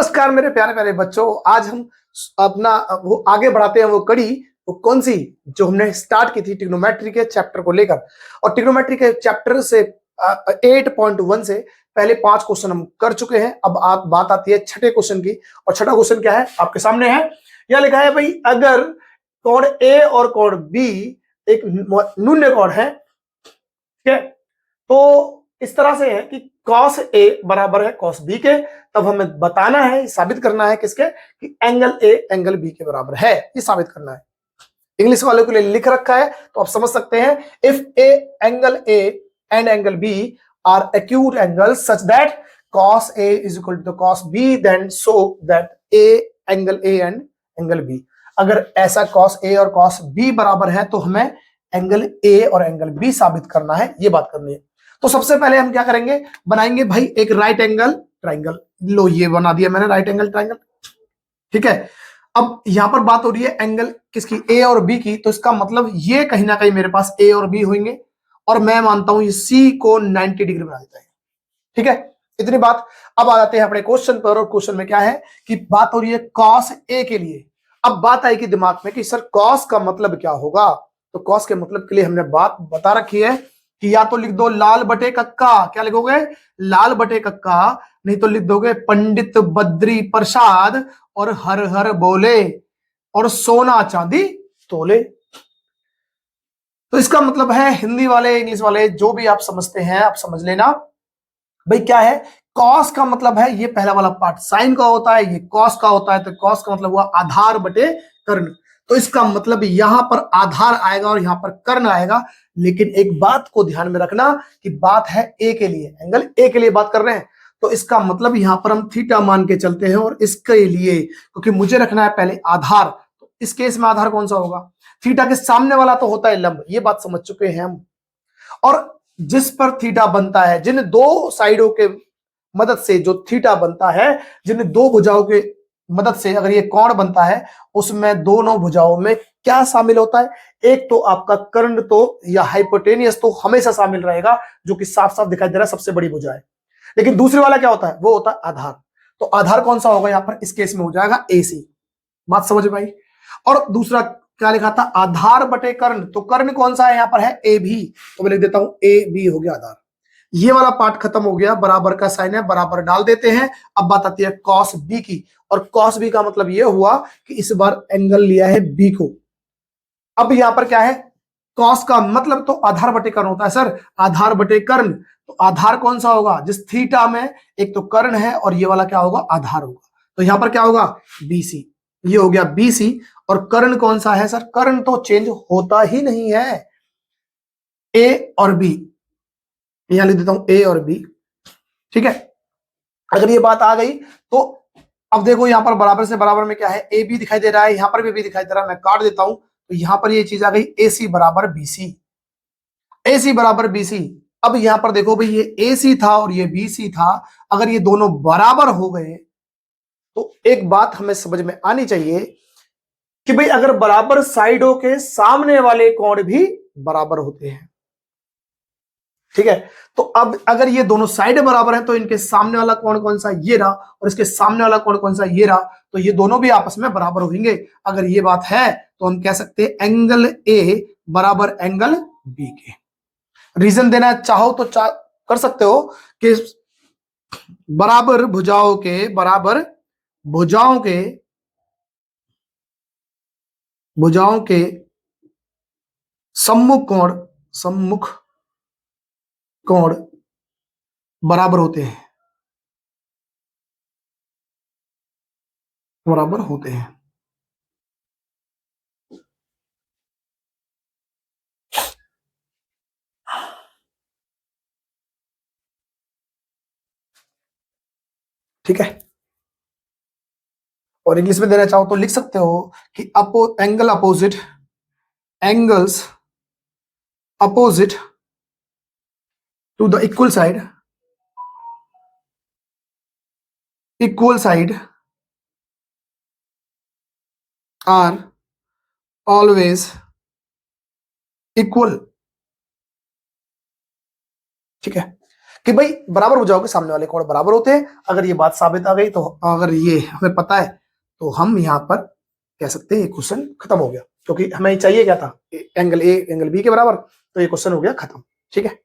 नमस्कार मेरे प्यारे प्यारे बच्चों। आज हम अपना वो आगे बढ़ाते हैं, वो कड़ी वो कौन सी जो हमने स्टार्ट की थी ट्रिग्नोमेट्री के चैप्टर को लेकर। और ट्रिग्नोमेट्री के चैप्टर से 8.1 से पहले 5 क्वेश्चन हम कर चुके हैं। अब बात आती है छठे क्वेश्चन की। और छठा क्वेश्चन क्या है आपके सामने है, यह लिखा है भाई, अगर कोण ए और कोण बी एक न्यून कोण है, ठीक है, तो इस तरह से है कि cos A बराबर है cos B के, तब हमें बताना है, साबित करना है किसके, कि एंगल A एंगल B के बराबर है, ये साबित करना है। इंग्लिश वालों के लिए लिख रखा है तो आप समझ सकते हैं। If a angle A and angle B are acute angles such that cos A is equal to cos B, then so that A angle A and angle B, अगर ऐसा cos A और cos B बराबर है तो हमें angle A और angle B साबित करना है, ये बात करनी है। तो सबसे पहले हम क्या करेंगे, बनाएंगे भाई एक राइट एंगल ट्राइंगल। लो ये बना दिया मैंने राइट एंगल ट्राइंगल, ठीक है। अब यहां पर बात हो रही है एंगल किसकी, ए और बी की, तो इसका मतलब ये कहीं ना कहीं मेरे पास ए और बी होंगे, और मैं मानता हूं ये सी को 90 डिग्री बना देता है, ठीक है। इतनी बात। अब आ जाते हैं अपने क्वेश्चन पर, और क्वेश्चन में क्या है कि बात हो रही है कॉस ए के लिए। अब बात आएगी दिमाग में कि सर कॉस का मतलब क्या होगा, तो कॉस के मतलब के लिए हमने बात बता रखी है कि या तो लिख दो लाल बटे कक्का, क्या लिखोगे, लाल बटे कक्का, नहीं तो लिख दोगे पंडित बद्री प्रसाद और हर हर बोले और सोना चांदी तोले। तो इसका मतलब है हिंदी वाले इंग्लिश वाले जो भी आप समझते हैं आप समझ लेना भाई, क्या है कॉस का मतलब है, ये पहला वाला पार्ट साइन का होता है, ये कॉस का होता है, तो कॉस का मतलब हुआ आधार बटे कर्ण। तो इसका मतलब यहां पर आधार आएगा और यहां पर कर्ण आएगा। लेकिन एक बात को ध्यान में रखना कि बात है ए के लिए, एंगल ए के लिए बात कर रहे हैं, तो इसका मतलब यहां पर हम थीटा मान के चलते हैं। और इसके लिए क्योंकि मुझे रखना है पहले आधार, तो इस केस में आधार कौन सा होगा, थीटा के सामने वाला तो होता है लंब, ये बात समझ चुके हैं हम। और जिस पर थीटा बनता है, जिन दो साइडों के मदद से जो थीटा बनता है, जिन दो भुजाओं के मदद से अगर ये कोण बनता है, उसमें दोनों भुजाओं में क्या शामिल होता है, एक तो आपका कर्ण तो या हाइपोटेनियस तो हमेशा शामिल रहेगा, जो कि साफ साफ दिखाई दे रहा है सबसे बड़ी भुजा है। लेकिन दूसरे वाला क्या होता है, वो होता है आधार। तो आधार कौन सा होगा यहां पर, इस केस में हो जाएगा AC। बात समझ भाई। और दूसरा क्या लिखा था, आधार बटे कर्ण, तो कर्ण कौन सा है यहां पर है AB, तो मैं लिख देता हूं AB हो गया आधार। ये वाला पार्ट खत्म हो गया, बराबर का साइन है, बराबर डाल देते हैं। अब बात आती है cos B की, और cos B का मतलब ये हुआ कि इस बार एंगल लिया है B को। अब यहां पर क्या है, cos का मतलब तो आधार बटे कर्ण होता है सर, आधार बटे कर्ण। तो आधार कौन सा होगा, जिस थीटा में एक तो कर्ण है और ये वाला क्या होगा, आधार होगा। तो यहां पर क्या होगा BC, ये हो गया BC। और कर्ण कौन सा है सर, कर्ण तो चेंज होता ही नहीं है, A और B, यहां लिख देता हूं A और B, ठीक है। अगर ये बात आ गई तो अब देखो यहां पर बराबर से बराबर में क्या है, ए बी दिखाई दे रहा है, यहां पर भी दिखाई दे रहा है, मैं काट देता हूं, तो यहां पर ये चीज आ गई AC बराबर BC, AC बराबर BC। अब यहां पर देखो भाई ये AC था और ये BC था, अगर ये दोनों बराबर हो गए तो एक बात हमें समझ में आनी चाहिए कि भाई अगर बराबर साइडों के सामने वाले कोण भी बराबर होते हैं, ठीक है। तो अब अगर ये दोनों साइड बराबर हैं तो इनके सामने वाला कोण कौन सा, ये रहा, और इसके सामने वाला कोण कौन सा, ये रहा, तो ये दोनों भी आपस में बराबर होंगे। अगर ये बात है तो हम कह सकते हैं एंगल A बराबर एंगल B के। रीजन देना चाहो तो कर सकते हो कि बराबर भुजाओं के, बराबर भुजाओं के, भुजाओं के सम्मुख कोण, सम्मुख कोण बराबर होते हैं, बराबर होते हैं। ठीक है। और इंग्लिश में देना चाहो तो लिख सकते हो कि angle opposite, angles opposite to the equal side, equal side are always equal, ठीक है। कि भाई बराबर भुजाओं के सामने वाले कोण बराबर होते हैं। अगर ये बात साबित आ गई तो अगर ये हमें पता है तो हम यहाँ पर कह सकते हैं ये क्वेश्चन खत्म हो गया, क्योंकि हमें चाहिए क्या था, एंगल ए एंगल बी के बराबर, तो ये क्वेश्चन हो गया खत्म। ठीक है।